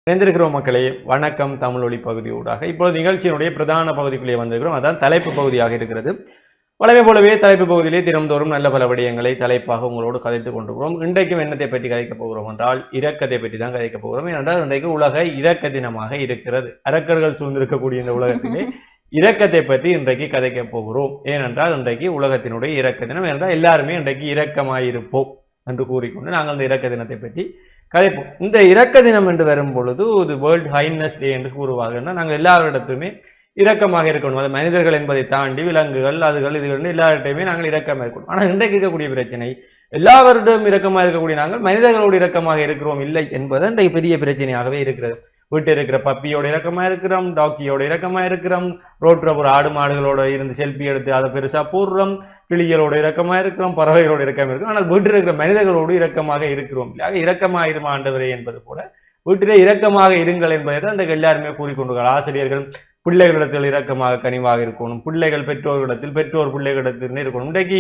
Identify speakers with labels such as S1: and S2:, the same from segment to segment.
S1: இணைந்திருக்கிறோம் மக்களே. வணக்கம் தமிழொலி பகுதியூடாக இப்பொழுது நிகழ்ச்சியினுடைய பிரதான பகுதிக்குள்ளே வந்திருக்கிறோம். அதான் தலைப்பு பகுதியாக இருக்கிறது. வழமை போலவே தலைப்பு பகுதியிலே தினம்தோறும் நல்ல பல விடயங்களை தலைப்பாக உங்களோடு கதைத்துக் கொண்டிருக்கிறோம். இன்றைக்கும் என்னத்தை பற்றி கதைக்கப் போகிறோம் என்றால் இரக்கத்தை பற்றி தான் கதைக்கப் போகிறோம். ஏனென்றால் இன்றைக்கு உலக இரக்க தினமாக இருக்கிறது. அரக்கர்கள் சூழ்ந்திருக்கக்கூடிய இந்த உலகத்திலே இரக்கத்தை பற்றி இன்றைக்கு கதைக்கப் போகிறோம். ஏனென்றால் இன்றைக்கு உலகத்தினுடைய இரக்க தினம். ஏனென்றால் எல்லாருமே இன்றைக்கு இரக்கமாயிருப்போம் என்று கூறிக்கொண்டு நாங்கள் இந்த இரக்க தினத்தை பற்றி கதைப்போம். இந்த இரக்க தினம் என்று வரும் பொழுது இது வேர்ல்ட் ஹைனஸ் டே என்று கூறுவாங்கன்னா நாங்கள் எல்லாரிடத்துமே இரக்கமாக இருக்கணும். அது மனிதர்கள் என்பதை தாண்டி விலங்குகள் அதுகள் இதுகள் எல்லார்ட்டையுமே நாங்கள் இரக்கமாக இருக்கணும். ஆனால் இன்றைக்கு இருக்கக்கூடிய பிரச்சனை எல்லாவரிடம் இரக்கமாக இருக்கக்கூடிய நாங்கள் மனிதர்களோடு இரக்கமாக இருக்கிறோம் இல்லை என்பது இன்றைக்கு பெரிய பிரச்சனையாகவே இருக்கிறது. வீட்டில் இருக்கிற பப்பியோட இறக்கமா இருக்கிறோம், டாக்கியோட இறக்கமா இருக்கிறோம், ரோட்ல ஒரு ஆடு மாடுகளோட இருந்து செல்ஃபி எடுத்து அதை பெருசா போடுறோம், கிளிகளோட இறக்கமா இருக்கிறோம், பறவைகளோட இறக்கமா இருக்கிறோம். ஆனால் வீட்டில் இருக்கிற மனிதர்களோடு இரக்கமாக இருக்கிறோம் இல்லையா? இரக்கமாயிருமா ஆண்டவரே என்பது போல வீட்டிலே இரக்கமாக இருங்கள் என்பதை தான் இந்த எல்லாருமே கூறிக்கொண்டுள்ளார். ஆசிரியர்கள் பிள்ளைகளிடத்தில் இரக்கமாக கனிவாக இருக்கணும், பிள்ளைகள் பெற்றோர்களிடத்தில் பெற்றோர் பிள்ளைகளிடத்தில் இருக்கணும். இன்றைக்கு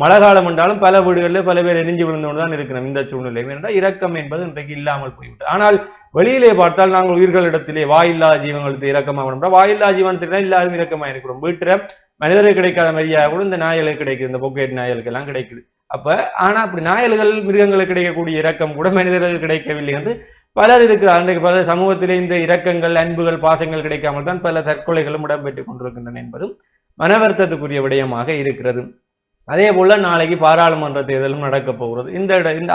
S1: மழை காலம் என்றாலும் பல வீடுகளில் பல பேர் எரிஞ்சு விழுந்தோடு தான் இருக்கிறோம். இந்த சூழ்நிலை என்றால் இரக்கம் என்பது இன்றைக்கு இல்லாமல் போய்விட்டது. ஆனால் வெளியிலே பார்த்தால் நாங்கள் உயிர்களிடத்திலே வாயில்லா ஜீவங்களுக்கு இரக்கமாக வாயில்லா ஜீவனத்திலே எல்லாரும் இரக்கமாக இருக்கிறோம். வீட்டுல மனிதர்கள் கிடைக்காத மாதிரியாக கூட இந்த நாய்களுக்கு கிடைக்குது, இந்த பொக்கெட் நாய்களுக்கு எல்லாம் கிடைக்குது. அப்ப ஆனா அப்படி நாய்கள் மிருகங்களுக்கு கிடைக்கக்கூடிய இரக்கம் கூட மனிதர்கள் கிடைக்கவில்லை என்று பலர் இருக்கிறார். அன்றைக்கு பல சமூகத்திலே இந்த இரக்கங்கள் அன்புகள் பாசங்கள் கிடைக்காமல் தான் பல தற்கொலைகளும் இடம்பெற்றுக் கொண்டிருக்கின்றன என்பதும் மனவருத்தத்துக்குரிய விடயமாக இருக்கிறது. அதே போல நாளைக்கு பாராளுமன்ற தேர்தலும் நடக்கப் போகிறது.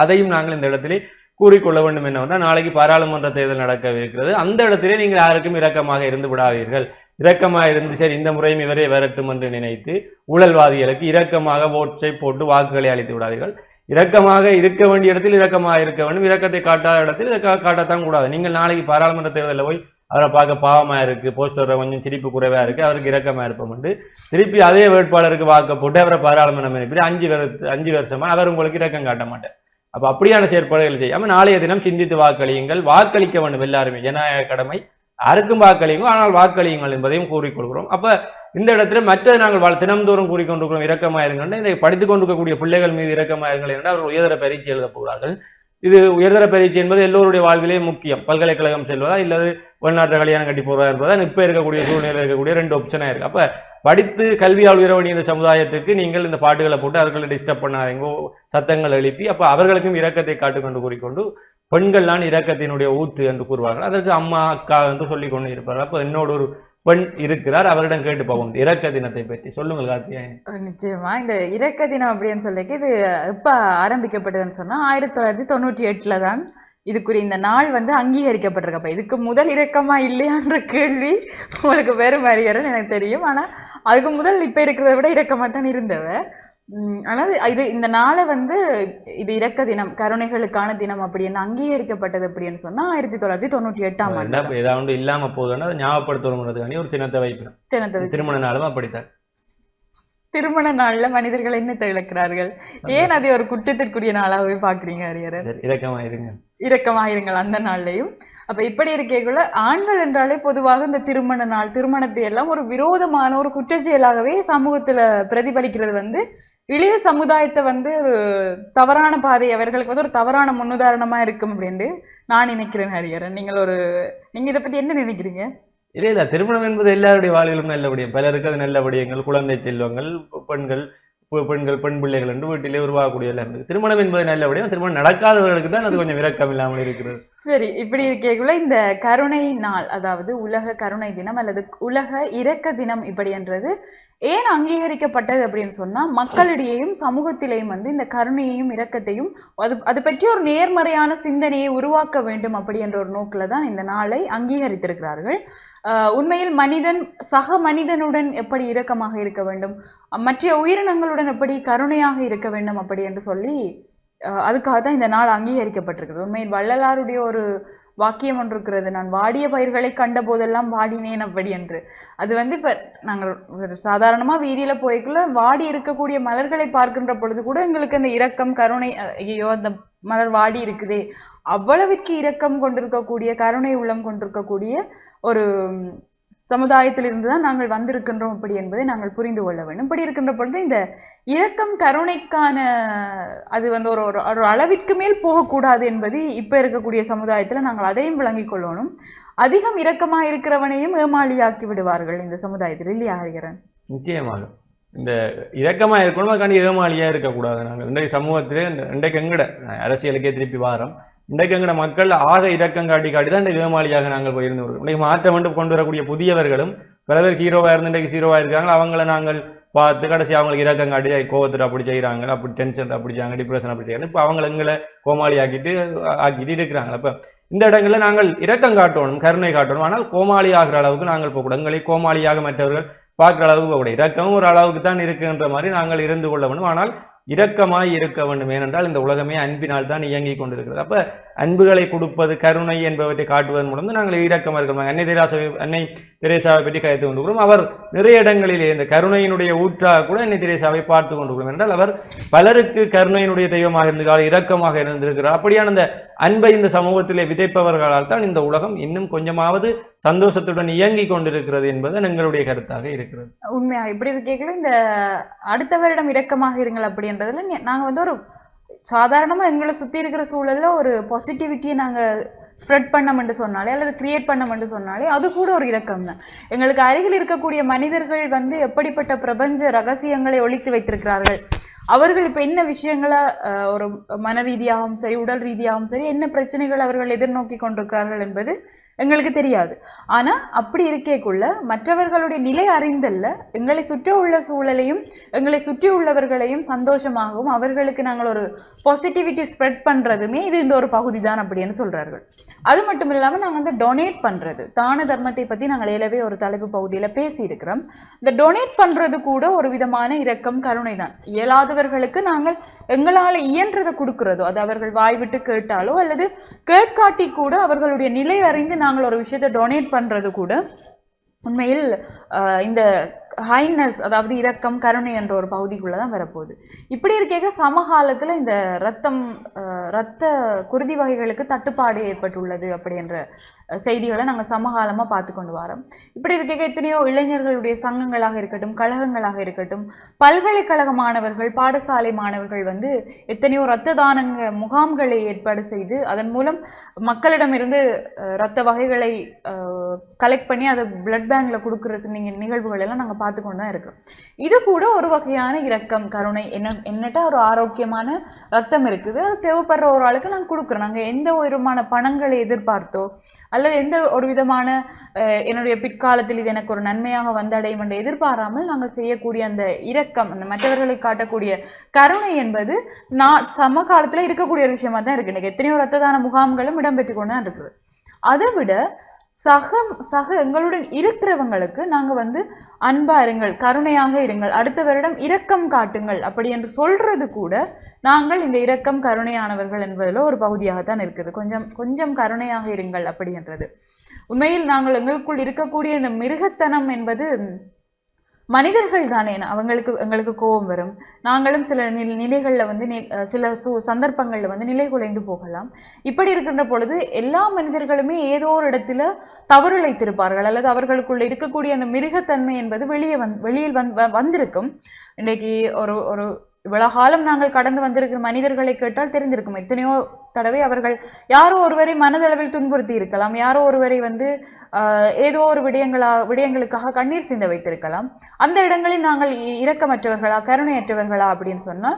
S1: அதையும் நாங்கள் இந்த இடத்திலே கூறிக்கொள்ள வேண்டும் என்னவென்றால் நாளைக்கு பாராளுமன்ற தேர்தல் நடக்கவிருக்கிறது. அந்த இடத்திலே நீங்கள் யாருக்கும் இரக்கமாக இருந்து விடாதீர்கள். இரக்கமாக இருந்து சரி இந்த முறையும் இவரே வரட்டும் என்று நினைத்து ஊழல்வாதிகளுக்கு இரக்கமாக ஓட்டை போட்டு வாக்குகளை அளித்து விடாதீர்கள். இரக்கமாக இருக்க வேண்டிய இடத்தில் இரக்கமாக இருக்க வேண்டும். இரக்கத்தை காட்டாத இடத்தில் காட்டத்தான் கூடாது. நீங்கள் நாளைக்கு பாராளுமன்ற தேர்தலில் போய் அவரை பார்க்க பாவமா இருக்கு, போஸ்டர் கொஞ்சம் சிரிப்பு குறைவா இருக்கு, அவருக்கு இரக்கமா இருப்போம் என்று திருப்பி அதே வேட்பாளருக்கு வாக்க போட்டு அவரை பாராளுமன்றம் அனுப்பி 5 வருஷமா அவர் உங்களுக்கு இரக்கம் காட்ட மாட்டார். அப்ப அப்படியான செயற்பாடுகள் செய்யாம நாளைய தினம் சிந்தித்து வாக்களியுங்கள். வாக்களிக்க வேண்டும் எல்லாருமே, ஜனநாயக கடமை, யாருக்கும் வாக்களியுங்க, ஆனால் வாக்களியுங்கள் என்பதையும் கூறிக்கொள்கிறோம். அப்ப இந்த இடத்துல மற்றது நாங்கள் தினம்தோறும் கூறிக்கொண்டிருக்கிறோம் இரக்கமாயிருங்கள். இதை படித்துக் கொண்டிருக்கக்கூடிய பிள்ளைகள் மீது இரக்கமாயிருங்கள் என்றால் அவர்கள் உயர்தர பரீட்சை எழுத போகிறார்கள். இது உயர்தர பரீட்சை என்பது எல்லோருடைய வாழ்விலே முக்கியம். பல்கலைக்கழகம் செல்வதா இல்லது வெளிநாட்டு கல்யாணம் கட்டி போறதா என்பதான் இப்ப இருக்கக்கூடிய சூழ்நிலை இருக்கக்கூடிய 2 ஆப்ஷனா இருக்கு. அப்ப படித்து கல்வியால் உயர வேண்டிய சமுதாயத்துக்கு நீங்கள் இந்த பாட்டுகளை போட்டு அவர்களை டிஸ்டர்ப் பண்ணாதீங்க, சத்தங்கள் எழுப்பி அப்ப அவர்களுக்கும் இரக்கத்தை காட்டுக்கொண்டு கூறிக்கொண்டு பெண்கள்லாம் இரக்கத்தினுடைய ஊற்று என்று கூறுவார்கள். அதற்கு அம்மா அக்கா என்று சொல்லிக் கொண்டு இருப்பார்கள். அப்ப என்னோட ஒரு பெண் இருக்கிறார், அவரிடம் கேட்டு போவோம் இரக்க தினத்தை பற்றி சொல்லுங்கள் கார்த்தியாயன்.
S2: நிச்சயமா இந்த இரக்க தினம் அப்படின்னு சொல்லிக்கு இது எப்ப ஆரம்பிக்கப்பட்டதுன்னு சொன்னா 1998 தான் இதுக்குரிய இந்த நாள் வந்து அங்கீகரிக்கப்பட்டிருக்கப்ப இதுக்கு முதல் இரக்கமா இல்லையான்ற கேள்வி உங்களுக்கு வேறு மாதிரியாரன்னு எனக்கு தெரியும். ஆனா அதுக்கு முதல் இப்ப இருக்கிறத விட இரக்கமா தான் இருந்தவ. ஆனால் இது இந்த நாளை வந்து இது இரக்க தினம், கருணைகளுக்கான தினம் அப்படின்னு அங்கீகரிக்கப்பட்டது அப்படின்னு சொன்னா 1998ஆம் ஆண்டு.
S1: ஏதாவது இல்லாம போதுன்னா ஞாபகப்படுத்தணும்ன்றதுக்காண்டி ஒரு தினத்தை வைக்கணும். திருமண நாளும் அப்படித்தான்.
S2: திருமண நாள்ல மனிதர்கள் என்ன இழக்கிறார்கள், ஏன் அதை ஒரு குற்றத்திற்குரிய நாளாவே பாக்குறீங்க அரியர்? இரக்கமாயிருங்கள் அந்த நாள்லயும். அப்ப இப்படி இருக்கக்குள்ள ஆண்கள் என்றாலே பொதுவாக இந்த திருமண நாள் திருமணத்தை எல்லாம் ஒரு விரோதமான ஒரு குற்றச்செயலாகவே சமூகத்துல பிரதிபலிக்கிறது வந்து இளைய சமுதாயத்தை வந்து ஒரு தவறான பாதை அவர்களுக்கு வந்து ஒரு தவறான முன்னுதாரணமா இருக்கும் அப்படின்னு நான் நினைக்கிறேன் ஹரியரன். நீங்க இதை பத்தி என்ன நினைக்கிறீங்க?
S1: இல்ல திருமணம் என்பது எல்லாருடைய வாழ்விலும் நல்ல விடயம். பலருக்கு அது நல்ல விடயங்கள், குழந்தை செல்வங்கள், பெண் பிள்ளைகள் என்று வீட்டிலே உருவாகக்கூடிய எல்லாம் இருக்கு. திருமணம் என்பது நல்ல விடயம். திருமணம் நடக்காதவர்களுக்கு தான் அது கொஞ்சம் இரக்கம் இல்லாமல் இருக்கிறது.
S2: சரி, இப்படி இருக்கக்குள்ள இந்த கருணை நாள், அதாவது உலக கருணை தினம் அல்லது உலக இரக்க தினம் இப்படி என்றது ஏன் அங்கீகரிக்கப்பட்டது அப்படின்னு சொன்னா மக்களிடையேயும் சமூகத்திலேயும் வந்து இந்த கருணையையும் இரக்கத்தையும் அது பற்றி ஒரு நேர்மறையான சிந்தனையை உருவாக்க வேண்டும் அப்படி என்ற ஒரு நோக்கில தான் இந்த நாளை அங்கீகரித்திருக்கிறார்கள். உண்மையில் மனிதன் சக மனிதனுடன் எப்படி இரக்கமாக இருக்க வேண்டும், மற்ற உயிரினங்களுடன் எப்படி கருணையாக இருக்க வேண்டும் அப்படி என்று சொல்லி அதுக்காக தான் இந்த நாள் அங்கீகரிக்கப்பட்டிருக்கிறது. உண்மையில் வள்ளலாருடைய ஒரு வாக்கியம் ஒன்று இருக்கிறது, நான் வாடிய பயிர்களை கண்ட போதெல்லாம் வாடினேன் அப்படி என்று. அது வந்து இப்ப நாங்கள் சாதாரணமா வீதியில போய்க்குள்ள வாடி இருக்கக்கூடிய மலர்களை பார்க்கின்ற பொழுது கூட எங்களுக்கு அந்த இரக்கம் கருணை, ஐயோ அந்த மலர் வாடி இருக்குதே, அவ்வளவுக்கு இரக்கம் கொண்டிருக்கக்கூடிய கருணை உள்ளம் கொண்டிருக்கக்கூடிய ஒரு சமுதாயத்திலிருந்து தான் நாங்கள் வந்திருக்கின்றோம் அப்படி என்பதை நாங்கள் புரிந்து கொள்ள வேண்டும். இப்படி இருக்கின்ற பொழுது இந்த இரக்கம் கருணைக்கான அது வந்து ஒரு ஒரு அளவிற்கு மேல் போகக்கூடாது என்பது இப்ப இருக்கக்கூடிய சமுதாயத்துல நாங்கள் அதையும் விளங்கிக் கொள்ளணும். அதிகம் இரக்கமா இருக்கிறவனையும் ஏமாளியாக்கி விடுவார்கள் இந்த சமுதாயத்தில், இல்லையா ஹரிகரன்?
S1: நிச்சயமாக இந்த இரக்கமா இருக்கணும், அதுக்காண்டி ஏமாளியா இருக்கக்கூடாது. நாங்கள் இன்றைக்கு சமூகத்திலே இன்றைக்கு எங்கட அரசியலுக்கே திருப்பி வாரம், இன்றைக்கு எங்கட மக்கள் ஆக இரக்கம் காட்டி தான் இந்த ஏமாளியாக நாங்கள் போயிருந்து வருவோம். இன்றைக்கு மாற்றம் வந்து கொண்டு வரக்கூடிய புதியவர்களும் பல பேர் ஹீரோவா இருந்து இன்றைக்கு ஹீரோவா இருக்காங்க. அவங்கள நாங்கள் பார்த்து கடைசி அவங்களுக்கு இரக்கம் காட்டி கோவத்தில் அப்படி செய்கிறாங்க, அப்படி டென்ஷன் அப்படி செய்யாங்க, டிப்ரெஷன் அப்படி செய்யறாங்க. இப்போ அவங்களை எங்களை கோமாளி ஆக்கிட்டு இருக்கிறாங்க. அப்ப இந்த இடங்கள்ல நாங்கள் இரக்கம் காட்டணும், கருணை காட்டணும். ஆனால் கோமாளி ஆகிற அளவுக்கு நாங்கள் போகக்கூடாது. எங்களை கோமாளியாக மற்றவர்கள் பார்க்குற அளவுக்கு போகக்கூடாது. இரக்கமும் ஒரு அளவுக்கு தான் இருக்குன்ற மாதிரி நாங்கள் இருந்து கொள்ள வேண்டும். ஆனால் இரக்கமாய் இருக்க வேண்டும். ஏனென்றால் இந்த உலகமே அன்பினால் தான் இயங்கிக் கொண்டிருக்கிறது. அப்ப அன்புகளை கொடுப்பது, கருணை என்பவற்றை காட்டுவதன் மூலம் நாங்கள் இரக்கமாக இருக்கிறோம். அன்னை தெரேசாவை பற்றி கருத்து கொண்டிருக்கிறோம். அவர் நிறைய இடங்களிலே இந்த கருணையினுடைய ஊற்றாக கூட அன்னை தெரேசாவை பார்த்து கொண்டிருக்கிறோம். என்றால் அவர் பலருக்கு கருணையினுடைய தெய்வமாக இருந்திருக்கிறார், இரக்கமாக இருந்திருக்கிறார். அப்படியான அந்த அன்பை இந்த சமூகத்திலே விதைப்பவர்களால் தான் இந்த உலகம் இன்னும் கொஞ்சமாவது சந்தோஷத்துடன் இயங்கி கொண்டிருக்கிறது என்பது எங்களுடைய கருத்தாக இருக்கிறது.
S2: உண்மையா இப்படி கேட்கல. இந்த அடுத்த வருடம் இரக்கமாக இருங்கள் அப்படின்றதுல நாங்க வந்து ஒரு சாதாரணமா எங்களை சுத்தி இருக்கிற சூழல்ல ஒரு பாசிட்டிவிட்டியை நாங்க ஸ்ப்ரெட் பண்ணமென்று சொன்னாலே அல்லது கிரியேட் பண்ணமென்று சொன்னாலே அது கூட ஒரு இரக்கம் தான். எங்களுக்கு அருகில் இருக்கக்கூடிய மனிதர்கள் வந்து எப்படிப்பட்ட பிரபஞ்ச ரகசியங்களை ஒழித்து வைத்திருக்கிறார்கள், அவர்கள் இப்ப என்ன விஷயங்களை ஒரு மன ரீதியாகவும் சரி உடல் ரீதியாகவும் சரி என்ன பிரச்சனைகள் அவர்கள் எதிர்நோக்கி கொண்டிருக்கிறார்கள் என்பது எங்களுக்கு தெரியாது. ஆனா அப்படி இருக்கேக்குள்ள மற்றவர்களுடைய நிலை அறிந்தல்ல எங்களை சுற்றி உள்ள சூழலையும் எங்களை சுற்றி உள்ளவர்களையும் சந்தோஷமாகவும் அவர்களுக்கு நாங்கள் ஒரு பாசிட்டிவிட்டி ஸ்ப்ரெட் பண்றதுமே இது இந்த ஒரு பகுதி தான் அப்படின்னு சொல்றார்கள். அது மட்டும் இல்லாம நாங்க வந்து டொனேட் பண்றது, தான தர்மத்தை பத்தி நாங்கள் ஏலவே ஒரு தலைப்பு பகுதியில பேசி இருக்கிறோம். இந்த டொனேட் பண்றது கூட ஒரு விதமான இரக்கம் கருணை தான். இயலாதவர்களுக்கு நாங்கள் எங்களால இயன்றதை கொடுக்கிறதோ, அது அவர்கள் வாய் விட்டு கேட்டாலோ அல்லது கேட்காட்டி கூட அவர்களுடைய நிலை அறிந்து நாங்கள் ஒரு விஷயத்தை டொனேட் பண்றது கூட உண்மையில் இந்த ஹைனஸ், அதாவது இரக்கம் கருணை என்ற ஒரு பகுதிக்குள்ளதான் வரப்போகுது. இப்படி இருக்க சமகாலத்துல இந்த இரத்த குருதி வகைகளுக்கு தட்டுப்பாடு ஏற்பட்டுள்ளது அப்படி என்ற செய்திகளை நாங்க சமகாலமா பார்த்து கொண்டு வரோம். இப்படி இருக்க எத்தனையோ இளைஞர்களுடைய சங்கங்களாக இருக்கட்டும், கழகங்களாக இருக்கட்டும், பல்கலைக்கழக மாணவர்கள், பாடசாலை மாணவர்கள் வந்து எத்தனையோ இரத்த தான முகாம்களை ஏற்பாடு செய்து அதன் மூலம் மக்களிடமிருந்து இரத்த வகைகளை கலெக்ட் பண்ணி அதை பிளட் பேங்க்ல கொடுக்கறது நிகழ்வுகள் எல்லாம் நாங்க பார்த்து கொண்டு தான் இருக்கிறோம். இது கூட ஒரு வகையான இரக்கம் கருணை. என்னட்டா ஒரு ஆரோக்கியமான ரத்தம் இருக்குது, அது தேவைப்படுற ஒரு ஆளுக்கு நாங்க கொடுக்குறோம். நாங்க எந்த விதமான பணங்களை எதிர்பார்த்தோ அல்லது எந்த ஒரு விதமான என்னுடைய பிற்காலத்தில் இது எனக்கு ஒரு நன்மையாக வந்தடையும் என்று எதிர்பாராமல் நாங்கள் செய்யக்கூடிய அந்த இரக்கம், அந்த மற்றவர்களை காட்டக்கூடிய கருணை என்பது சமகாலத்துல இருக்கக்கூடிய ஒரு விஷயமா தான் இருக்கு. இன்னைக்கு எத்தனையோ இரத்த தான முகாம்களும் இடம்பெற்று கொண்டு தான் இருக்குது. அதை விட சக எங்களுடன் இருக்கிறவங்களுக்கு நாங்க வந்து அன்பா இருங்கள், கருணையாக இருங்கள், அடுத்த வருடம் இரக்கம் காட்டுங்கள் அப்படி என்று சொல்றது கூட நாங்கள் இந்த இரக்கம் கருணையானவர்கள் என்பதில் ஒரு பகுதியாகத்தான் இருக்குது. கொஞ்சம் கருணையாக இருங்கள் அப்படி என்றது. உண்மையில் நாங்கள் எங்களுக்குள் இருக்கக்கூடிய இந்த மிருகத்தனம் என்பது மனிதர்கள் தானே, எங்களுக்கு கோபம் வரும். நாங்களும் சில நிலைகள்ல வந்து சில சந்தர்ப்பங்கள்ல வந்து நிலை குலைந்து போகலாம். இப்படி இருக்கின்ற பொழுது எல்லா மனிதர்களுமே ஏதோ ஒரு இடத்துல தவறிழைத்திருப்பார்கள் அல்லது அவர்களுக்குள்ள இருக்கக்கூடிய அந்த மிருகத்தன்மை என்பது வெளியில் வந்திருக்கும். இன்றைக்கு ஒரு இவ்வளவு காலம் நாங்கள் கடந்து வந்திருக்கிற மனிதர்களை கேட்டால் தெரிந்திருக்கும். எத்தனையோ தடவை அவர்கள் யாரோ ஒருவரை மனதளவில் துன்புறுத்தி இருக்கலாம், யாரோ ஒருவரை வந்து ஏதோ ஒரு விடயங்களுக்காக கண்ணீர் சிந்த வைத்திருக்கலாம். அந்த இடங்களில் நாங்கள் இரக்கமற்றவர்களா கருணையற்றவர்களா அப்படின்னு சொன்னா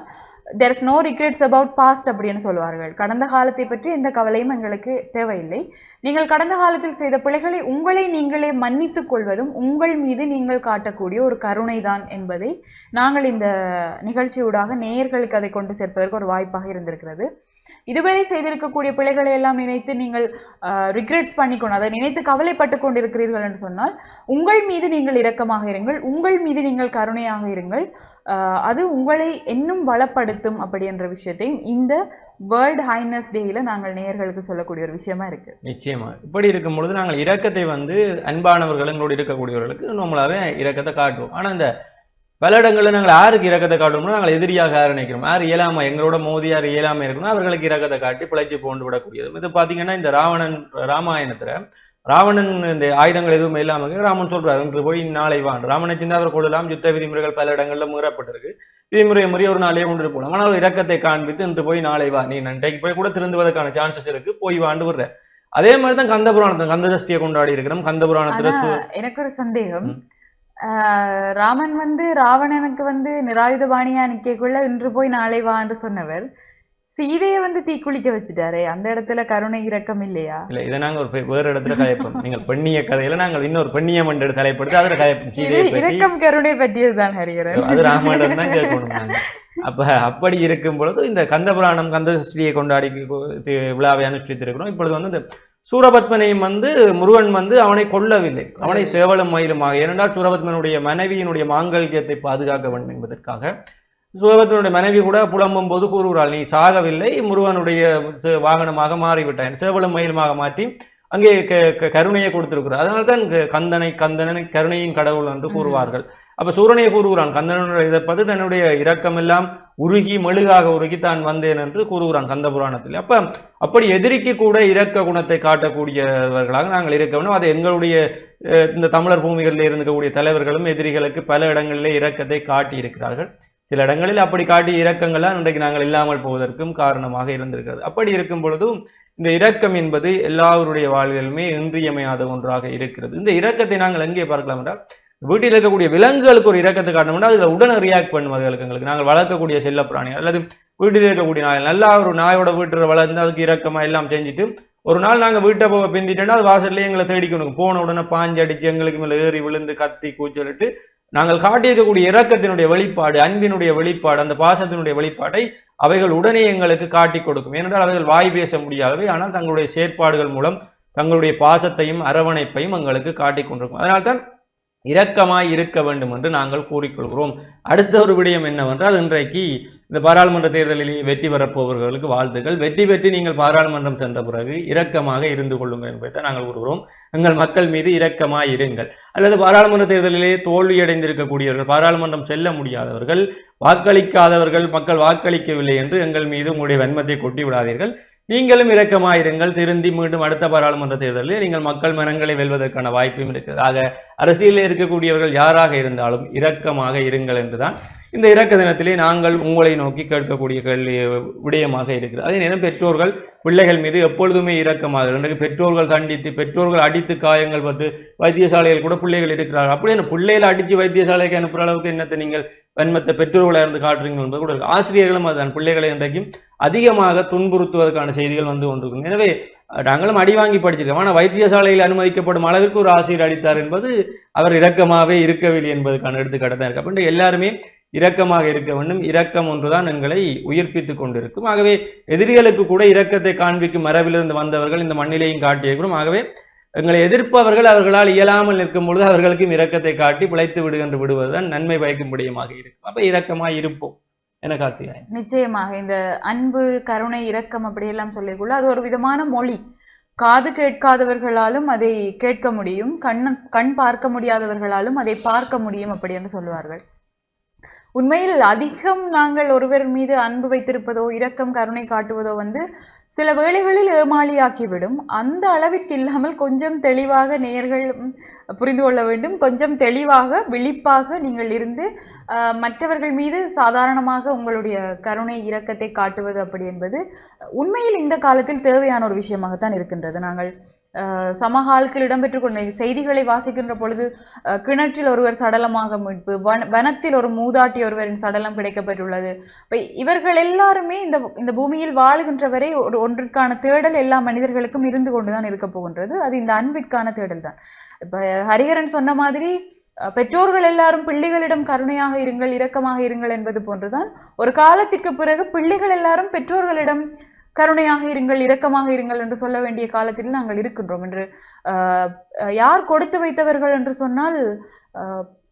S2: there is no regrets about past அப்படின்னு சொல்வார்கள். கடந்த காலத்தை பற்றி எந்த கவலையும் எங்களுக்கு தேவையில்லை. நீங்கள் கடந்த காலத்தில் செய்த பிழைகளை உங்களை நீங்களே மன்னித்துக் கொள்வதும் உங்கள் மீது நீங்கள் காட்டக்கூடிய ஒரு கருணை தான் என்பதை நாங்கள் இந்த நிகழ்ச்சியூடாக நேயர்களுக்கு அதை கொண்டு சேர்ப்பதற்கு ஒரு வாய்ப்பாக இருந்திருக்கிறது. இதுவரை செய்திருக்கக்கூடிய பிழைகளை எல்லாம் நினைத்து நீங்கள் ரிக்ரெட்ஸ் பண்ணிக்கொண்டு அதை நினைத்து கவலைப்பட்டு கொண்டிருக்கிறீர்கள் என்று சொன்னால் உங்கள் மீது நீங்கள் இரக்கமாக இருங்கள், உங்கள் மீது நீங்கள் கருணையாக இருங்கள். அது உங்களை இன்னும் வளப்படுத்தும் அப்படி என்ற விஷயத்தையும் இந்த வேர்ல்ட் ஹைனஸ் டேல நாங்கள் நேயர்களுக்கு சொல்லக்கூடிய ஒரு விஷயமா இருக்கு.
S1: நிச்சயமா இப்படி இருக்கும் பொழுது நாங்கள் இரக்கத்தை வந்து அன்பானவர்கள் எங்களோடு இருக்கக்கூடியவர்களுக்கு நம்மளாவே இரக்கத்தை காட்டுவோம். ஆனா இந்த பல இடங்களில் நாங்கள் யாருக்கு இரக்கத்தை காட்டணும்னா நாங்கள் எதிரியாக யார் நினைக்கிறோம், யார் இயலாமை எங்களோட மோதி யார் இயலாமை இருக்கணும் அவர்களுக்கு இரக்கத்தை காட்டி பிழைச்சி போண்டு விடக்கூடியது. இது பார்த்தீங்கன்னா இந்த ராமாயணத்துல ராவணன் இந்த ஆயுதங்கள் எதுவும் இல்லாம ராமன் சொல்றாரு இன்று போய் நாளை வான் ராமனை சின்ன அவர் கொள்ளலாம், யுத்த விதிமுறைகள் பல இடங்கள்ல மீறப்பட்டிருக்கு, விதிமுறையை முறைய ஒரு நாளையே கொண்டு போகலாம். ஆனால் இரக்கத்தை காண்பித்து இன்று போய் நாளை வா, நீ நன்றைக்கு போய் கூட திருந்துவதற்கான சான்சஸ் இருக்கு, போய் வாண்டு விடுற. அதே மாதிரிதான் கந்த புராணத்துல கந்த சஷ்டியை கொண்டாடி இருக்கிறோம். கந்த புராணத்துல
S2: எனக்கு ஒரு சந்தேகம், ராமன் ராவணனுக்கு நிராயுதபாணியா நிக்கக்குள்ள இன்று போய் நாளை வான்னு சொன்னவர் சீதையை தீக்குளிக்க வச்சுட்டாரே, அந்த இடத்துல கருணை இரக்கம் இல்லையா? இல்ல, இதை நாங்க ஒரு வேற இடத்துல கதைப்போம். நீங்கள் பெண்ணிய கதையில நாங்கள் இன்னொரு பெண்ணியம் என்று தலைப்படுத்தி அதுல கதைப்போம். இரக்கம் கருணை பற்றியதுதான் ஹரிகரன், அது ராமாயணம் தான் கேட்கணும் நாங்க. அப்ப அப்படி இருக்கும் பொழுது இந்த கந்த புராணம் கந்த சஷ்டியை கொண்டாடி விழாவை அனுஷ்டித்திருக்கிறோம். இப்பொழுது இந்த சூரபத்மனையும் முருகன் அவனை கொல்லவில்லை, அவனை சேவலும் மயிலுமாக. ஏனென்றால் சூரபத்மனுடைய மனைவியினுடைய மாங்கல்யத்தை பாதுகாக்க வேண்டும் என்பதற்காக சூரபத்மனுடைய மனைவி கூட புலம்பும் போது கூறுகிறாள், நீ சாகவில்லை, முருகனுடைய வாகனமாக மாறிவிட்டான், சேவலும் மயிலுமாக மாற்றி அங்கே கருணையை கொடுத்திருக்கிறார். அதனால்தான் கந்தனை கருணையின் கடவுள் என்று கூறுவார்கள். அப்ப சூரனையை கூறுகிறான், கந்தனுடைய இதை பார்த்து தன்னுடைய இரக்கம் எல்லாம் உருகி மெழுகாக உருகி தான் வந்தேன் என்று கூறுகிறான் கந்த புராணத்தில். அப்படி எதிரிக்கு கூட இரக்க குணத்தை காட்டக்கூடியவர்களாக நாங்கள் இருக்க வேண்டும். அது எங்களுடைய இந்த தமிழர் பூமிகளில் இருக்கக்கூடிய தலைவர்களும் எதிரிகளுக்கு பல இடங்களிலே இரக்கத்தை காட்டி இருக்கிறார்கள். சில இடங்களில் அப்படி காட்டிய இரக்கங்கள்லாம் இன்றைக்கு நாங்கள் இல்லாமல் போவதற்கும் காரணமாக இருந்திருக்கிறது. அப்படி இருக்கும் பொழுதும் இந்த இரக்கம் என்பது எல்லாருடைய வாழ்விலுமே இன்றியமையாத ஒன்றாக இருக்கிறது. இந்த இரக்கத்தை நாங்கள் எங்கே பார்க்கலாம் என்றால், வீட்டில் இருக்கக்கூடிய விலங்குகளுக்கு ஒரு இரக்கத்தை காட்டணும்னா அதுல உடனே ரியாக்ட் பண்ணும். அதுகளுக்கு நாங்கள் வளர்க்கக்கூடிய செல்ல பிராணிகள் அல்லது வீட்டில் இருக்கக்கூடிய நாய், நல்லா ஒரு நாயோட வீட்டில் வளர்ந்து அதுக்கு இரக்கமா எல்லாம் செஞ்சுட்டு ஒரு நாள் நாங்கள் வீட்டை போக பிந்திட்டோம்னா அது வாசல்லே எங்களை தேடிக்கணும், போன உடனே பாஞ்சு அடிச்சு எங்களுக்கு மேலே ஏறி விழுந்து கத்தி கூச்சலிட்டு நாங்கள் காட்டியிருக்கக்கூடிய இரக்கத்தினுடைய வெளிப்பாடு, அன்பினுடைய வெளிப்பாடு, அந்த பாசத்தினுடைய வெளிப்பாடை அவைகள் உடனே எங்களுக்கு காட்டி கொடுக்கும். ஏனென்றால் அவைகள் வாய் பேச முடியாதவை, ஆனால் தங்களுடைய செயற்பாடுகள் மூலம் தங்களுடைய பாசத்தையும் அரவணைப்பையும் எங்களுக்கு காட்டி கொண்டிருக்கும். அதனால்தான் இரக்கமாய் இருக்க வேண்டும் என்று நாங்கள் கூறிக்கொள்கிறோம். அடுத்த ஒரு விடயம் என்னவென்றால், இன்றைக்கு இந்த பாராளுமன்ற தேர்தலில் வெற்றி பெறப்போவர்களுக்கு வாழ்த்துக்கள். வெற்றி பெற்று நீங்கள் பாராளுமன்றம் சென்ற பிறகு இரக்கமாக இருந்து கொள்ளுங்கள் என்பதை நாங்கள் கூறுகிறோம். எங்கள் மக்கள் மீது இரக்கமாய் இருங்கள். அல்லது பாராளுமன்ற தேர்தலிலே தோல்வியடைந்திருக்கக்கூடியவர்கள், பாராளுமன்றம் செல்ல முடியாதவர்கள், வாக்களிக்காதவர்கள், மக்கள் வாக்களிக்கவில்லை என்று எங்கள் மீது உங்களுடைய வன்மத்தை கொட்டி விடாதீர்கள். நீங்களும் இரக்கமாயிருங்கள். திருந்தி மீண்டும் அடுத்த பாராளுமன்ற தேர்தலில் நீங்கள் மக்கள் மனங்களை வெல்வதற்கான வாய்ப்பும் இருக்கிறது. ஆக அரசியலில் இருக்கக்கூடியவர்கள் யாராக இருந்தாலும் இரக்கமாக இருங்கள் என்றுதான் இந்த இரக்க தினத்திலே நாங்கள் உங்களை நோக்கி கேட்கக்கூடிய விடயமாக இருக்கிறது. அதே நேரம் பெற்றோர்கள் பிள்ளைகள் மீது எப்பொழுதுமே இரக்கமாக, இன்றைக்கு பெற்றோர்கள் தண்டித்து, பெற்றோர்கள் அடித்து காயங்கள் பட்டு வைத்தியசாலைகள் கூட பிள்ளைகள் இருக்கிறார்கள். அப்படி என்ன பிள்ளைகளை அடித்து வைத்தியசாலைக்கு அனுப்புற அளவுக்கு என்னத்தை நீங்கள் வன்மத்தை பெற்றோர்களாக இருந்து காட்டுறீங்க என்பது கூட இருக்கு. ஆசிரியர்களும் அதுதான் பிள்ளைகளை இன்றைக்கும் அதிகமாக துன்புறுத்துவதற்கான செய்திகள் கொண்டிருக்கும். எனவே நாங்களும் அடி வாங்கி படிச்சிருக்கோம். ஆனால் வைத்தியசாலையில் அனுமதிக்கப்படும் அளவிற்கு ஒரு ஆசிரியர் அடித்தார் என்பது அவர் இரக்கமாகவே இருக்கவில்லை என்பதற்கான எடுத்துக்காட்டு தான் இருக்கு. அப்படி எல்லாருமே இரக்கமாக இருக்க வேண்டும். இரக்கம் ஒன்றுதான் எங்களை உயிர்ப்பித்துக் கொண்டிருக்கும். ஆகவே எதிரிகளுக்கு கூட இரக்கத்தை காண்பிக்கும் மரபிலிருந்து வந்தவர்கள் இந்த மண்ணிலையும் காட்டியிருக்கிறோம். ஆகவே எங்களை எதிர்ப்பவர்கள் அவர்களால் இயலாமல் நிற்கும் பொழுது அவர்களுக்கும் இரக்கத்தை காட்டி பிழைத்து விடுகின்ற விடுவதுதான் நன்மை பயக்கும் விடயமாக இருக்கும். அப்ப இரக்கமாய் இருப்போம் என கார்த்திகாயன். நிச்சயமாக இந்த அன்பு, கருணை, இரக்கம் அப்படியெல்லாம் சொல்லிக்கொள்ள அது ஒரு விதமான மொழி. காது கேட்காதவர்களாலும் அதை கேட்க முடியும், கண் பார்க்க முடியாதவர்களாலும் அதை பார்க்க முடியும் அப்படி என்று சொல்லுவார்கள். உண்மையில் அதிகம் நாங்கள் ஒருவர் மீது அன்பு வைத்திருப்பதோ இரக்கம் கருணை காட்டுவதோ சில வேளைகளில் ஏமாளியாக்கிவிடும். அந்த அளவிற்கு இல்லாமல் கொஞ்சம் தெளிவாக நேயர்கள் புரிந்து கொள்ள வேண்டும். கொஞ்சம் தெளிவாக விழிப்பாக நீங்கள் இருந்து மற்றவர்கள் மீது சாதாரணமாக உங்களுடைய கருணை இரக்கத்தை காட்டுவது அப்படி என்பது உண்மையில் இந்த காலத்தில் தேவையான ஒரு விஷயமாகத்தான் இருக்கின்றது. நாங்கள் சமகாலத்தில் இடம்பெற்றுக் கொண்ட செய்திகளை வாசிக்கின்ற பொழுது கிணற்றில் ஒருவர் சடலமாக மீட்பு, வனத்தில் ஒரு மூதாட்டி ஒருவரின் சடலம் கிடைக்கப்பட்டுள்ளது. இவர்கள் எல்லாருமே இந்த பூமியில் வாழுகின்ற வரை ஒன்றிற்கான தேடல் எல்லா மனிதர்களுக்கும் இருந்து கொண்டுதான் இருக்க போகின்றது. அது இந்த அன்பிற்கான தேடல் தான். இப்ப ஹரிஹரன் சொன்ன மாதிரி பெற்றோர்கள் எல்லாரும் பிள்ளைகளிடம் கருணையாக இருங்கள், இரக்கமாக இருங்கள் என்பது போன்றுதான் ஒரு காலத்திற்கு பிறகு பிள்ளைகள் எல்லாரும் பெற்றோர்களிடம் கருணையாக இருங்கள், இரக்கமாக இருங்கள் என்று சொல்ல வேண்டிய காலத்தில் நாங்கள் இருக்கின்றோம் என்று யார் கொடுத்து வைத்தவர்கள் என்று சொன்னால்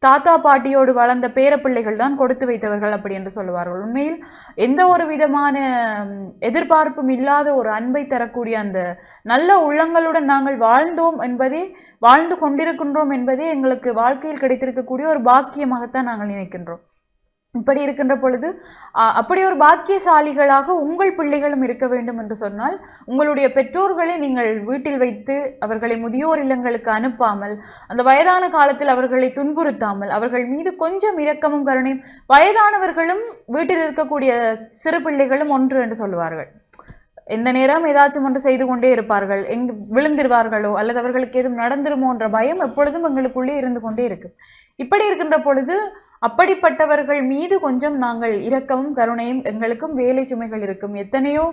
S2: தாத்தா பாட்டியோடு வளர்ந்த பேர பிள்ளைகள் தான் கொடுத்து வைத்தவர்கள் அப்படி என்று சொல்லுவார்கள். உண்மையில் எந்த ஒரு விதமான எதிர்பார்ப்பும் இல்லாத ஒரு அன்பை தரக்கூடிய அந்த நல்ல உள்ளங்களுடன் நாங்கள் வாழ்ந்து கொண்டிருக்கின்றோம் என்பதே எங்களுக்கு வாழ்க்கையில் கிடைத்திருக்கக்கூடிய ஒரு பாக்கியமாகத்தான் நாங்கள் நினைக்கின்றோம். இப்படி இருக்கின்ற பொழுது அப்படி ஒரு பாக்கியசாலிகளாக உங்கள் பிள்ளைகளும் இருக்க வேண்டும் என்று சொன்னால் உங்களுடைய பெற்றோர்களை நீங்கள் வீட்டில் வைத்து அவர்களை முதியோர் இல்லங்களுக்கு அனுப்பாமல் அந்த வயதான காலத்தில் அவர்களை துன்புறுத்தாமல் அவர்கள் மீது கொஞ்சம் இரக்கமும் கருணையும், வயதானவர்களும் வீட்டில் இருக்கக்கூடிய சிறு பிள்ளைகளும் ஒன்று என்று சொல்லுவார்கள். எந்த நேரம் ஏதாச்சும் ஒன்று செய்து கொண்டே இருப்பார்கள், எங்கு விழுந்திருவார்களோ அல்லது அவர்களுக்கு எதுவும் நடந்துருமோ என்ற பயம் எப்பொழுதும் எங்களுக்குள்ளே இருந்து கொண்டே இருக்கு. இப்படி இருக்கின்ற பொழுது அப்படிப்பட்டவர்கள் மீது கொஞ்சம் நாங்கள் இரக்கமும் கருணையும், எங்களுக்கும் வேலை சுமைகள் இருக்கும், எத்தனையோ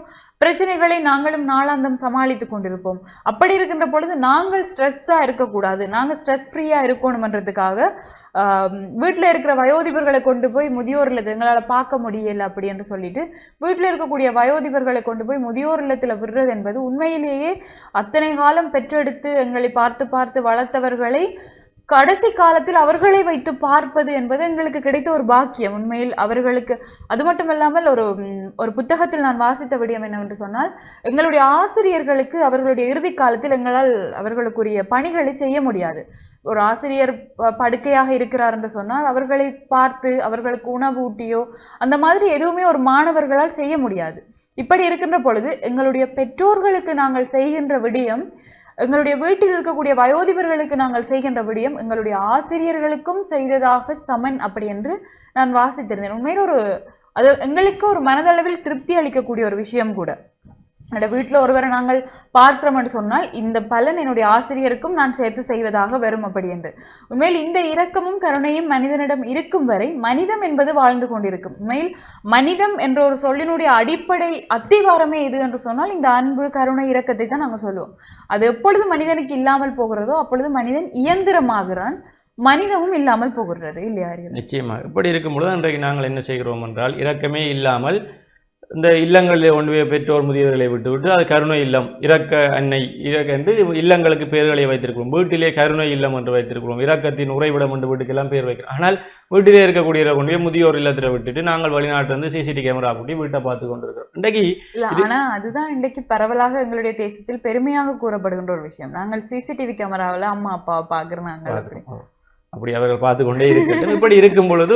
S2: பிரச்சனைகளை நாங்களும் நாளாந்தம் சமாளித்துக் கொண்டிருப்போம். அப்படி இருக்கின்ற பொழுது நாங்கள் ஸ்ட்ரெஸ்ஸா இருக்கக்கூடாது, நாங்கள் ஸ்ட்ரெஸ் ஃப்ரீயா இருக்கணும்ன்றதுக்காக வீட்டுல இருக்கிற வயோதிபர்களை கொண்டு போய் முதியோர் இல்லத்துல எங்களால பார்க்க முடியல அப்படி என்று சொல்லிட்டு வீட்டுல இருக்கக்கூடிய வயோதிபர்களை கொண்டு போய் முதியோர் இல்லத்துல விடுறது என்பது உண்மையிலேயே அத்தனை காலம் பெற்றெடுத்து எங்களை பார்த்து பார்த்து வளர்த்தவர்களை கடைசி காலத்தில் அவர்களை வைத்து பார்ப்பது என்பது எங்களுக்கு கிடைத்த ஒரு பாக்கியம். உண்மையில் அவர்களுக்கு அது மட்டுமல்லாமல் ஒரு புத்தகத்தில் நான் வாசித்த விடயம் என்னவென்று சொன்னால், எங்களுடைய ஆசிரியர்களுக்கு அவர்களுடைய இறுதி காலத்தில் எங்களால் அவர்களுக்குரிய பணிகளை செய்ய முடியாது. ஒரு ஆசிரியர் படுக்கையாக இருக்கிறார் என்று சொன்னால் அவர்களை பார்த்து அவர்களுக்கு உணவு ஊட்டியோ அந்த மாதிரி எதுவுமே ஒரு மாணவர்களால் செய்ய முடியாது. இப்படி இருக்கின்ற பொழுது எங்களுடைய பெற்றோர்களுக்கு நாங்கள் செய்கின்ற விடயம், எங்களுடைய வீட்டில் இருக்கக்கூடிய வயோதிபர்களுக்கு நாங்கள் செய்கின்ற விடயம் எங்களுடைய ஆசிரியர்களுக்கும் செய்ததாக சமன் அப்படி என்று நான் வாசித்திருந்தேன். உண்மையில் அது எங்களுக்கு ஒரு மனதளவில் திருப்தி அளிக்கக்கூடிய ஒரு விஷயம் கூட. என்னோட வீட்டுல ஒருவரை நாங்கள் பார்க்கிறோம் என்று சொன்னால் இந்த பலன் என்னுடைய ஆசிரியருக்கும் நான் சேர்த்து செய்வதாக வரும் அப்படி என்று. உண்மையில் இந்த இரக்கமும் கருணையும் மனிதனிடம் இருக்கும் வரை மனிதம் என்பது வாழ்ந்து கொண்டிருக்கும். உண்மையில் மனிதம் என்ற ஒரு சொல்லினுடைய அடிப்படை அத்திவாரமே எது என்று சொன்னால் இந்த அன்பு கருணை இரக்கத்தை தான் நாங்கள் சொல்லுவோம். அது எப்பொழுது மனிதனுக்கு இல்லாமல் போகிறதோ அப்பொழுது மனிதன் இயந்திரமாகிறான், மனிதமும் இல்லாமல் போகிறது இல்லையா?
S1: நிச்சயமாக. இப்படி இருக்கும்பொழுது அன்றைக்கு நாங்கள் என்ன செய்கிறோம் என்றால், இரக்கமே இல்லாமல் இந்த இல்லங்களில் கொண்டு போய் பெற்றோர் முதியவர்களை விட்டுவிட்டு அது கருணை இல்லம், இரக்க அன்னை இரக்க என்று இல்லங்களுக்கு பெயர்களை வைத்திருக்கிறோம். வீட்டிலே கருணை இல்லம் என்று வைத்திருக்கிறோம், இரக்கத்தின் உறைவிடம் என்று வீட்டுக்கெல்லாம் பேர் வைக்கிறோம். ஆனால் வீட்டிலே இருக்கக்கூடிய கொண்டு போய் முதியோர் இல்லத்தில் விட்டுட்டு நாங்கள் வெளிநாட்டில் இருந்து சிசிடிவி கேமரா கூட்டி வீட்டை பார்த்து கொண்டிருக்கிறோம். இன்றைக்கு
S2: ஆனா அதுதான் இன்றைக்கு பரவலாக எங்களுடைய தேசத்தில் பெருமையாக கூறப்படுகின்ற ஒரு விஷயம். நாங்கள் சிசிடிவி கேமராவில் அம்மா அப்பாவை பார்க்கிறோம்,
S1: அப்படி அவர்கள் பார்த்து கொண்டே இருக்கட்டும். இப்படி இருக்கும் பொழுது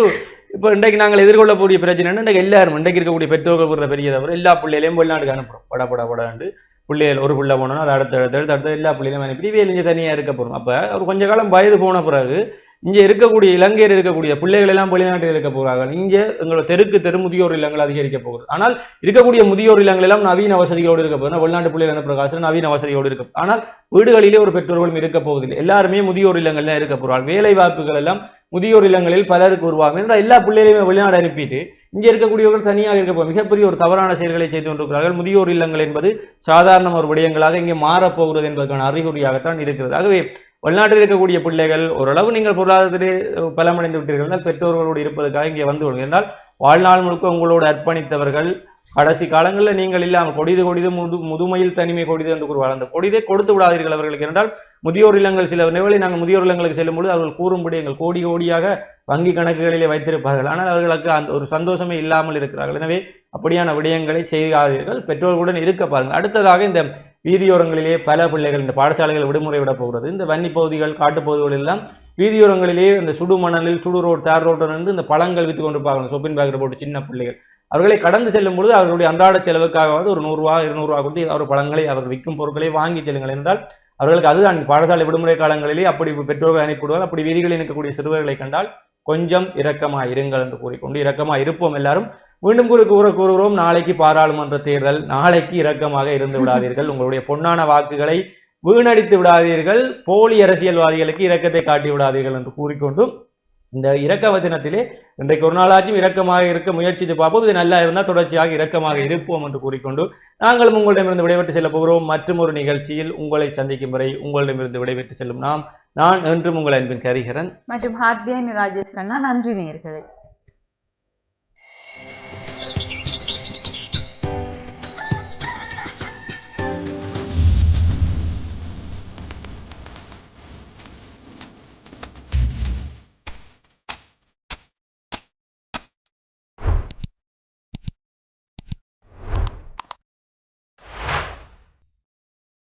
S1: இப்போ இன்றைக்கு நாங்கள் எதிர்கொள்ளக்கூடிய பிரச்சனை இன்றைக்கு எல்லாரும் இன்றைக்கு இருக்கக்கூடிய பெற்றோர்கள் போடுற பெரிய தவிர எல்லா பிள்ளைகளையும் வெளிநாட்டுக்கு அனுப்புறோம். படாண்டு பிள்ளைகள் ஒரு பிள்ளை போனோம்னா அது அடுத்த எல்லா பிள்ளைகளையும் அனுப்பி இங்கே தனியாக இருக்க போகிறோம். அப்போ ஒரு கொஞ்ச காலம் வயது போன பிறகு இங்கே இருக்கக்கூடிய இலங்கையில் இருக்கக்கூடிய பிள்ளைகள் எல்லாம் வெளிநாட்டில் இருக்க போகிறார்கள். இங்கே எங்களோட தெரு முதியோர் இல்லங்கள் அதிகரிக்க போகுது. ஆனால் இருக்கக்கூடிய முதியோர் இல்லங்கள் எல்லாம் நவீன வசதிகளோடு இருக்க போகுது. வெளிநாட்டு பிள்ளைகள் அனுப்புற காசு நவீன வசதியோடு இருக்கு. ஆனால் வீடுகளிலே ஒரு பெற்றோர்களும் இருக்க போவதில்லை. எல்லாருமே முதியோர் இல்லங்கள்ல இருக்க போகிறார்கள். வேலை வாய்ப்புகள் எல்லாம் முதியோர் இல்லங்களில் பலருக்கு உருவாகும் என்றால் எல்லா பிள்ளைகளையுமே வெளிநாடு அனுப்பிட்டு இங்கே இருக்கக்கூடியவர்கள் தனியாக இருக்க போகும். மிகப்பெரிய ஒரு தவறான செயல்களை செய்து கொண்டிருக்கிறார்கள். முதியோர் இல்லங்கள் என்பது சாதாரண ஒரு விடயங்களாக இங்கே மாறப்போகிறது என்பதற்கான அறிகுறியாகத்தான் இருக்கிறது. ஆகவே வெளிநாட்டில் இருக்கக்கூடிய பிள்ளைகள் ஓரளவு நீங்கள் பொருளாதாரத்திலே பலமடைந்து விட்டீர்கள், பெற்றோர்களோடு இருப்பதற்காக இங்கே வந்து கொள்ளுங்கள். என்றால் வாழ்நாள் முழுக்க உங்களோடு அர்ப்பணித்தவர்கள் கடைசி காலங்களில் நீங்கள் இல்லாமல் கொடிது முதுமையில் தனிமை கொடிது என்று கூறுவார்கள். அந்த கொடிதை கொடுத்து விடாதீர்கள் அவர்களுக்கு. என்றால் முதியோர் இல்லங்கள் சில நிலைகளை நாங்கள் முதியோர் இல்லங்களுக்கு செல்லும் பொழுது அவர்கள் கூறும்படி எங்கள் கோடியாக வங்கி கணக்குகளிலே வைத்திருப்பார்கள். ஆனால் அவர்களுக்கு அந்த ஒரு சந்தோஷமே இல்லாமல் இருக்கிறார்கள். எனவே அப்படியான விடயங்களை செய்யாதீர்கள், பெற்றோர்களுடன் இருக்க பாருங்கள். அடுத்ததாக இந்த வீதியோரங்களிலே பல பிள்ளைகள் இந்த பாடசாலைகள் விடுமுறை விட போகிறது. இந்த வன்னி பகுதிகள் காட்டுப்பகுதிகள் எல்லாம் வீதியோரங்களிலே இந்த சுடு மணலில் சுடு ரோடு தார் ரோட்டில் இருந்து இந்த பழங்கள் விற்று கொண்டிருப்பாங்க. சொப்பின் பேக்கெட் போட்டு சின்ன பிள்ளைகள் அவர்களை கடந்து செல்லும் பொழுது அவர்களுடைய அன்றாட செலவுக்காகவாது ஒரு 100 ரூபா 200 ரூபா கொடுத்து அவர் பழங்களை அவர்கள் விற்கும் பொருட்களை வாங்கி செல்லுங்கள் என்றால் அவர்களுக்கு அதுதான் பாடசாலை விடுமுறை காலங்களிலே அப்படி பெற்றோர்கள் அனுப்பிவிடுவார். அப்படி வீதிகளில் இருக்கக்கூடிய சிறுவர்களை கண்டால் கொஞ்சம் இரக்கமா இருங்கள் என்று கூறிக்கொண்டு இரக்கமா இருப்போம். எல்லாரும் மீண்டும் கூறுகிறோம், நாளைக்கு பாராளுமன்ற தேர்தல், நாளைக்கு இரக்கமாக இருந்து விடாதீர்கள். உங்களுடைய பொன்னான வாக்குகளை வீணடித்து விடாதீர்கள். போலி அரசியல்வாதிகளுக்கு இரக்கத்தை காட்டி விடாதீர்கள் என்று கூறிக்கொண்டு இந்த இரக்க தினத்திலே இன்றைக்கு ஒரு நாளாச்சும் இரக்கமாக இருக்க முயற்சித்து பார்ப்போம். இது நல்லா இருந்தால் தொடர்ச்சியாக இரக்கமாக இருப்போம் என்று கூறிக்கொண்டு நாங்களும் உங்களிடமிருந்து விடைபெற்று செல்ல போகிறோம். மற்றும் ஒரு நிகழ்ச்சியில் உங்களை சந்திக்கும் வரை உங்களிடமிருந்து விடைபெற்று செல்லும் நான் என்றும் உங்கள் அன்பின் கரிகரன்
S2: மற்றும் ஹார்தியா ராஜேஷ். நன்றி நேயர்களே.